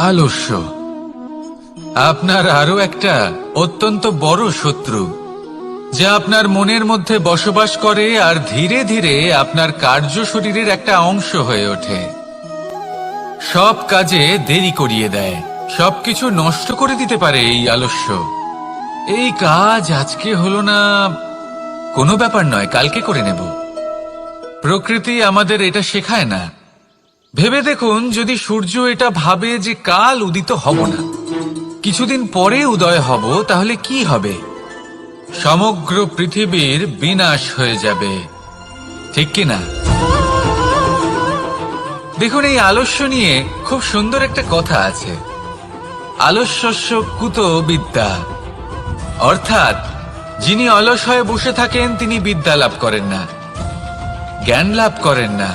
আলস্য আপনার আরো একটা অত্যন্ত বড় শত্রু, যা আপনার মনের মধ্যে বসবাস করে আর ধীরে ধীরে আপনার কার্য শরীরের একটা অংশ হয়ে ওঠে। সব কাজে দেরি করিয়ে দেয়, সবকিছু নষ্ট করে দিতে পারে এই আলস্য। এই কাজ আজকে হলো না, কোনো ব্যাপার নয়, কালকে করে নেব। প্রকৃতি আমাদের এটা শেখায় না। ভেবে দেখুন, যদি সূর্য এটা ভাবে যে কাল উদিত হব না, কিছুদিন পরে উদয় হব, তাহলে কি হবে? সমগ্র পৃথিবীর বিনাশ হয়ে যাবে, ঠিক কিনা? দেখুন, এই আলস্য নিয়ে খুব সুন্দর একটা কথা আছে, আলস্যস্য কুত বিদ্যা। অর্থাৎ যিনি অলস হয়ে বসে থাকেন তিনি বিদ্যা লাভ করেন না, জ্ঞান লাভ করেন না,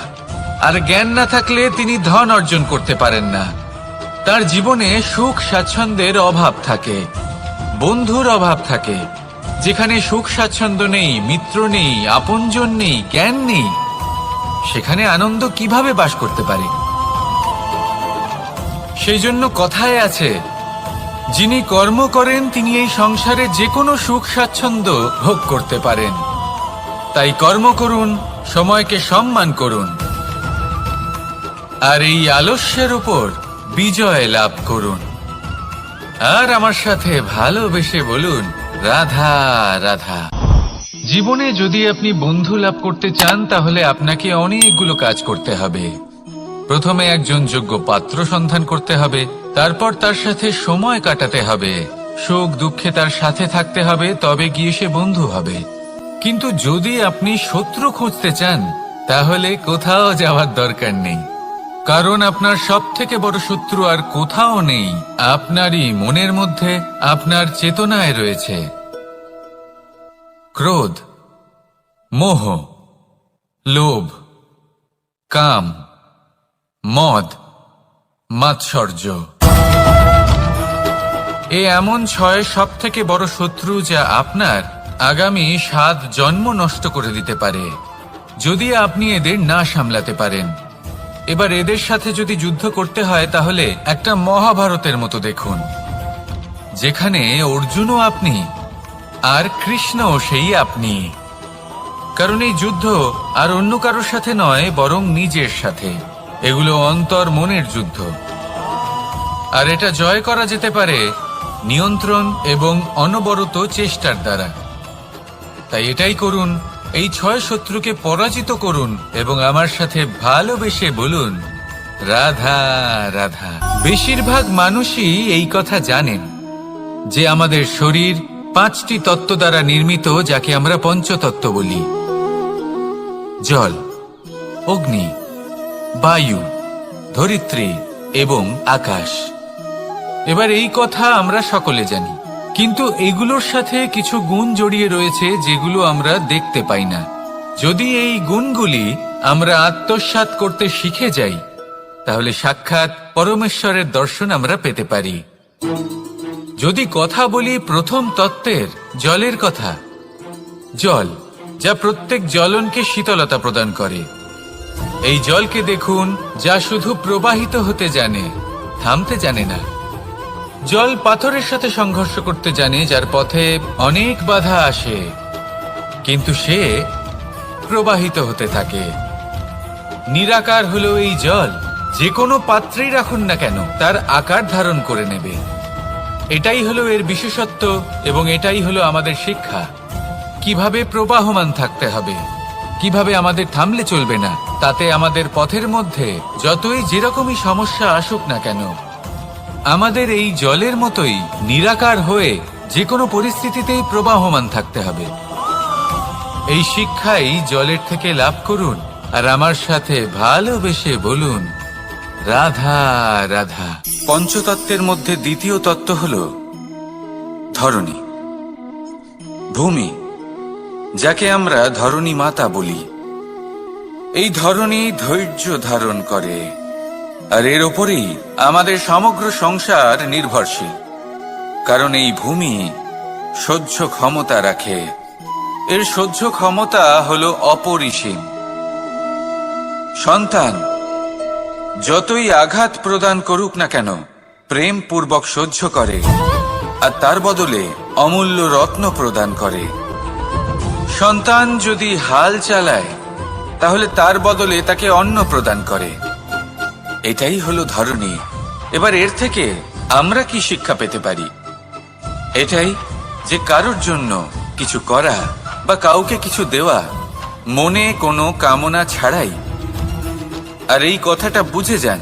আর জ্ঞান না থাকলে তিনি ধন অর্জন করতে পারেন না। তার জীবনে সুখ স্বাচ্ছন্দ্যের অভাব থাকে, বন্ধুর অভাব থাকে। যেখানে সুখ স্বাচ্ছন্দ্য নেই, মিত্র নেই, আপনজন নেই, জ্ঞান নেই, সেখানে আনন্দ কিভাবে বাস করতে পারে? সেই জন্য কথায় আছে, যিনি কর্ম করেন তিনি এই সংসারে যে কোনো সুখ স্বাচ্ছন্দ্য ভোগ করতে পারেন। তাই কর্ম করুন, সময়কে সম্মান করুন, আর এই আলস্যের উপর বিজয় লাভ করুন। আর আমার সাথে ভালোবেসে বলুন, রাধা রাধা। জীবনে যদি আপনি বন্ধু লাভ করতে চান, তাহলে আপনাকে অনেকগুলো কাজ করতে হবে। প্রথমে একজন যোগ্য পাত্র সন্ধান করতে হবে, তারপর তার সাথে সময় কাটাতে হবে, সুখ দুঃখে তার সাথে থাকতে হবে, তবে গিয়ে সে বন্ধু হবে। কিন্তু যদি আপনি শত্রু খুঁজতে চান, তাহলে কোথাও যাওয়ার দরকার নেই, কারণ আপনার সব থেকে বড় শত্রু আর কোথাও নেই, আপনারই মনের মধ্যে, আপনার চেতনায় রয়েছে। ক্রোধ, মোহ, লোভ, কাম, মদ, মাৎসর্য। এ এমন 6 সব থেকে বড় শত্রু, যা আপনার আগামী 7 জন্ম নষ্ট করে দিতে পারে, যদি আপনি এদের না সামলাতে পারেন। এবার এদের সাথে যদি যুদ্ধ করতে হয়, তাহলে একটা মহাভারতের মতো দেখুন, যেখানে অর্জুনও আপনি আর কৃষ্ণও সেই আপনি। কারণ এই যুদ্ধ আর অন্য কারোর সাথে নয়, বরং নিজের সাথে। এগুলো অন্তর মনের যুদ্ধ, আর এটা জয় করা যেতে পারে নিয়ন্ত্রণ এবং অনবরত চেষ্টার দ্বারা। তাই এটাই করুন, এই 6 শত্রুকে পরাজিত করুন এবং আমার সাথে ভালোবেসে বলুন, রাধা রাধা। বেশিরভাগ মানুষই এই কথা জানেন যে আমাদের শরীর 5টি তত্ত্ব দ্বারা নির্মিত, যাকে আমরা পঞ্চতত্ত্ব বলি: জল, অগ্নি, বায়ু, ধরিত্রী এবং আকাশ। এবার এই কথা আমরা সকলে জানি, কিন্তু এগুলোর সাথে কিছু গুণ জড়িয়ে রয়েছে যেগুলো আমরা দেখতে পাই না। যদি এই গুণগুলি আমরা আত্মসাৎ করতে শিখে যাই, তাহলে সাক্ষাৎ পরমেশ্বরের দর্শন আমরা পেতে পারি। যদি কথা বলি প্রথম তত্ত্বের, জলের কথা, জল যা প্রত্যেক জ্বলনকে শীতলতা প্রদান করে। এই জলকে দেখুন, যা শুধু প্রবাহিত হতে জানে, থামতে জানে না। জল পাথরের সাথে সংঘর্ষ করতে জানে, যার পথে অনেক বাধা আসে, কিন্তু সে প্রবাহিত হতে থাকে। নিরাকার হলো এই জল, যে কোনো পাত্রেই রাখুন না কেন, তার আকার ধারণ করে নেবে। এটাই হলো এর বিশেষত্ব, এবং এটাই হলো আমাদের শিক্ষা। কিভাবে প্রবাহমান থাকতে হবে, কিভাবে আমাদের থামলে চলবে না, তাতে আমাদের পথের মধ্যে যতই যেরকমই সমস্যা আসুক না কেন, আমাদের এই জলের মতোই নিরাকার হয়ে যে কোনো পরিস্থিতিতেই প্রবাহমান থাকতে হবে। এই শিক্ষাই জলের থেকে লাভ করুন, আর আমার সাথে ভালোবেসে বলুন, রাধা রাধা। পঞ্চতত্ত্বের মধ্যে দ্বিতীয় তত্ত্ব হল ধরণী, ভূমি, যাকে আমরা ধরণী মাতা বলি। এই ধরণী ধৈর্য ধারণ করে, আর এর ওপরেই আমাদের সমগ্র সংসার নির্ভরশীল। কারণ এই ভূমি সহ্য ক্ষমতা রাখে, এর সহ্য ক্ষমতা হলো অপরিসীম। সন্তান যতই আঘাত প্রদান করুক না কেন, প্রেম পূর্বক সহ্য করে আর তার বদলে অমূল্য রত্ন প্রদান করে। সন্তান যদি হাল চালায় তাহলে তার বদলে তাকে অন্ন প্রদান করে। এটাই হলো ধরনী। এবার এর থেকে আমরা কি শিক্ষা পেতে পারি? এটাই যে কারোর জন্য কিছু করা বা কাউকে কিছু দেওয়া মনে কোনো কামনা ছাড়াই। আর এই কথাটা বুঝে যান,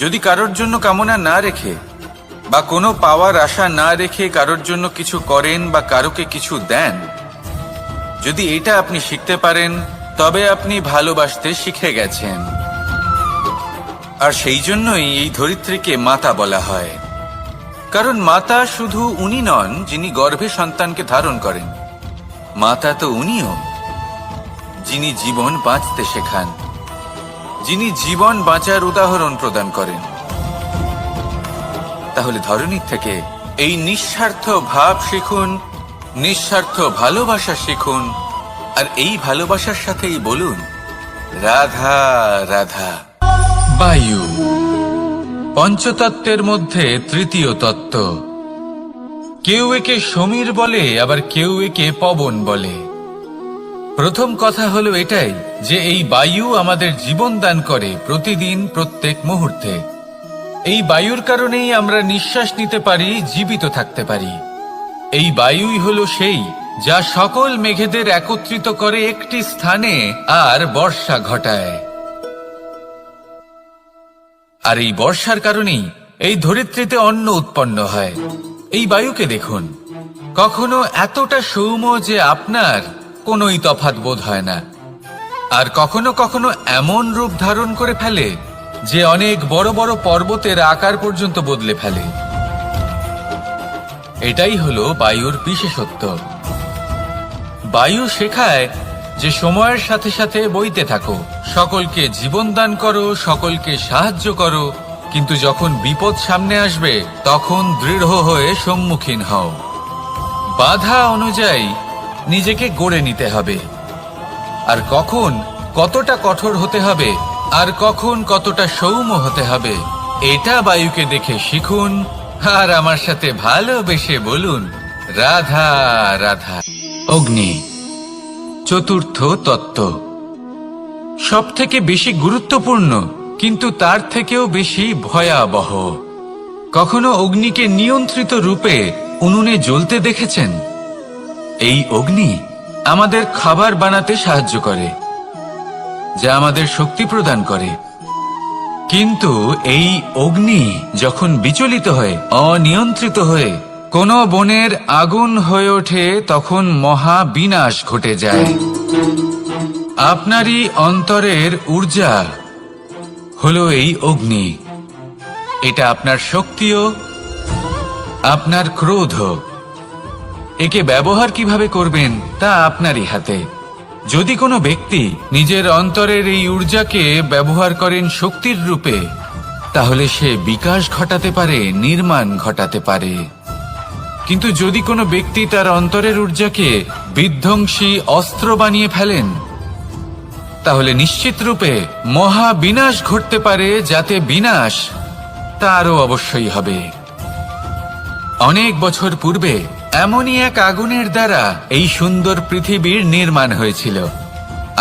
যদি কারোর জন্য কামনা না রেখে বা কোনো পাওয়ার আশা না রেখে কারোর জন্য কিছু করেন বা কারোকে কিছু দেন, যদি এটা আপনি শিখতে পারেন তবে আপনি ভালোবাসতে শিখে গেছেন। আর সেই জন্যই এই ধরিত্রীকে মাতা বলা হয়। কারণ মাতা শুধু উনি নন যিনি গর্ভে সন্তানকে ধারণ করেন, মাতা তো উনিও যিনি জীবন বাঁচতে শেখান, যিনি জীবন বাঁচার উদাহরণ প্রদান করেন। তাহলে ধরনীর থেকে এই নিঃস্বার্থ ভাব শিখুন, নিঃস্বার্থ ভালোবাসা শিখুন, আর এই ভালোবাসার সাথেই বলুন রাধা রাধা। বায়ু পঞ্চতত্ত্বের মধ্যে তৃতীয় তত্ত্ব। কেউ একে সমীর বলে, আবার কেউ একে পবন বলে। প্রথম কথা হলো এটাই যে এই বায়ু আমাদের জীবন দান করে প্রতিদিন, প্রত্যেক মুহূর্তে। এই বায়ুর কারণেই আমরা নিঃশ্বাস নিতে পারি, জীবিত থাকতে পারি। এই বায়ুই হলো সেই যা সকল মেঘেদের একত্রিত করে একটি স্থানে আর বর্ষা ঘটায়। আর এই বর্ষার কারণেই এই ধরিত্রীতে অন্ন উৎপন্ন হয়। এই বায়ুকে দেখুন, কখনো এতটা সৌম্য যে আপনার কোনোই তফাৎ বোধ হয় না, আর কখনো কখনো এমন রূপ ধারণ করে ফেলে যে অনেক বড় বড় পর্বতের আকার পর্যন্ত বদলে ফেলে। এটাই হলো বায়ুর বিশেষত্ব। বায়ু শেখায় যে সময়ের সাথে সাথে বইতে থাকো, সকলকে জীবন দান করো, সকলকে সাহায্য করো, কিন্তু যখন বিপদ সামনে আসবে তখন দৃঢ় হয়ে সম্মুখীন হও। বাধা অনুযায়ী নিজেকে গড়ে নিতে হবে, আর কখন কতটা কঠোর হতে হবে আর কখন কতটা সৌম্য হতে হবে এটা বায়ুকে দেখে শিখুন, আর আমার সাথে ভালোবেসে বলুন রাধা রাধা। অগ্নি চতুর্থ তত্ত্ব, সব থেকে বেশি গুরুত্বপূর্ণ কিন্তু তার থেকেও বেশি ভয়াবহ। কখনো অগ্নিকে নিয়ন্ত্রিত রূপে উনুনে জ্বলতে দেখেছেন? এই অগ্নি আমাদের খাবার বানাতে সাহায্য করে, যা আমাদের শক্তি প্রদান করে। কিন্তু এই অগ্নি যখন বিচলিত হয়ে, অনিয়ন্ত্রিত হয়ে কোনো বনের আগুন হয়ে ওঠে, তখন মহা বিনাশ ঘটে যায়। আপনারই অন্তরের ঊর্জা হলো এই অগ্নি। এটা আপনার শক্তিও, আপনার ক্রোধ। একে ব্যবহার কিভাবে করবেন তা আপনারই হাতে। যদি কোনো ব্যক্তি নিজের অন্তরের এই ঊর্জাকে ব্যবহার করেন শক্তির রূপে, তাহলে সে বিকাশ ঘটাতে পারে, নির্মাণ ঘটাতে পারে। কিন্তু যদি কোনো ব্যক্তি তার অন্তরের ঊর্জাকে বিধ্বংসী অস্ত্র বানিয়ে ফেলেন, তাহলে নিশ্চিত রূপে মহা বিনাশ ঘটতে পারে, যাতে বিনাশ তারও অবশ্যই হবে। অনেক বছর পূর্বে এমনই এক আগুনের দ্বারা এই সুন্দর পৃথিবীর নির্মাণ হয়েছিল,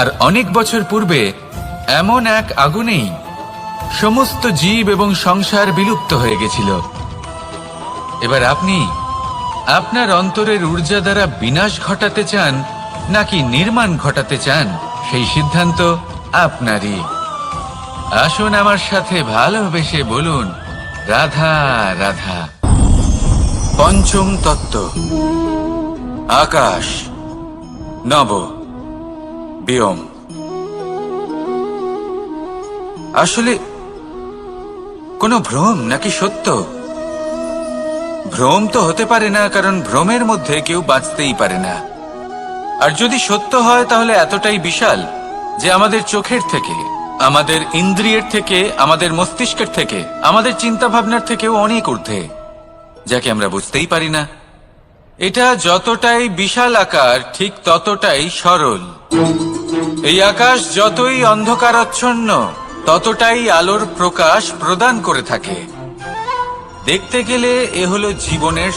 আর অনেক বছর পূর্বে এমন এক আগুনেই সমস্ত জীব এবং সংসার বিলুপ্ত হয়ে গেছিল। এবার আপনি আপনার অন্তরের ঊর্জা দ্বারা বিনাশ ঘটাতে চান নাকি নির্মাণ ঘটাতে চান, সেই সিদ্ধান্ত আপনারই। আসুন আমার সাথে ভালোবেসে বলুন রাধা রাধা। পঞ্চম তত্ত্ব, আকাশ নব ব্যোম। আসলে কোনো ভ্রম নাকি সত্য? ভ্রম তো হতে পারে না, কারণ ভ্রমের মধ্যে কেউ বাঁচতেই পারে না। আর যদি সত্য হয় তাহলে এতটাই বিশাল যে আমাদের চোখের থেকে, আমাদের ইন্দ্রিয়ের থেকে, আমাদের মস্তিষ্কের থেকে, আমাদের চিন্তা ভাবনার থেকেও অনেক ঊর্ধ্বে, যাকে আমরা বুঝতেই পারি না। এটা যতটাই বিশাল আকার ঠিক ততটাই সরল। এই আকাশ যতই অন্ধকারাচ্ছন্ন ততটাই আলোর প্রকাশ প্রদান করে থাকে। দেখতে গেলে এ হলো জীবনের